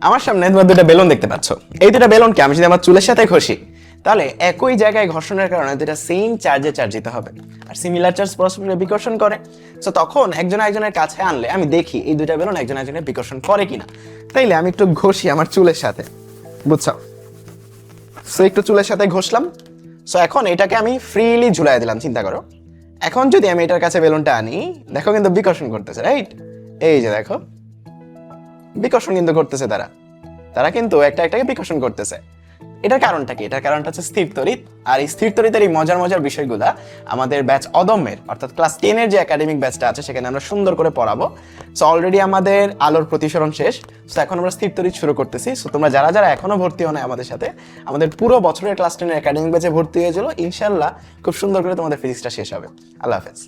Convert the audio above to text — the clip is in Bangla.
আমার সামনে তোমরা দুটো বেলুন দেখতে পাচ্ছ। এই দুটো বেলুনকে আমি যদি আমার চুলের সাথে ঘষি, তাহলে একই জায়গায় ঘর্ষণের কারণে দুটা সেম চার্জে চার্জিত হবে, আর সিমিলার চার্জ পরস্পরের বিকর্ষণ করে। সো তখন একজন একজনের কাছে আনলে আমি দেখি এই দুটা বেলুন একজন একজনের বিকর্ষণ করে কিনা। তাইলে আমি একটু ঘষি আমার চুলের সাথে, বুঝছো? সো একটু চুলের সাথে ঘষলাম। সো এখন এটাকে আমি ফ্রিলি ঝুলাই দিলাম, চিন্তা করো। এখন যদি আমি এটার কাছে বেলুনটা আনি, দেখো কিন্তু বিকর্ষণ করতেছে, রাইট? এই যে দেখো, বিকর্ষণ কিন্তু করতেছে তারা তারা কিন্তু একটা একটাকে বিকর্ষণ করতেছে। এটার কারণটা কি? এটার কারণটা হচ্ছে স্থির তড়িৎ। আর এই স্থির তড়িতের এই মজার মজার বিষয়গুলা আমাদের ব্যাচ অদম্যের, অর্থাৎ ক্লাস 10 এর যে একাডেমিক ব্যাচটা আছে সেখানে আমরা সুন্দর করে পড়াবো। সো অলরেডি আমাদের আলোর প্রতিসরণ শেষ। সো এখন আমরা স্থির তড়িৎ শুরু করতেছি। সো তোমরা যারা যারা এখনো ভর্তি হও না আমাদের সাথে, আমাদের পুরো বছরের ক্লাস 10 এর একাডেমিক ব্যাচে ভর্তি হয়ে গেলো, ইনশাল্লাহ খুব সুন্দর করে তোমাদের ফিজিক্সটা শেষ হবে। আল্লাহ হাফেজ।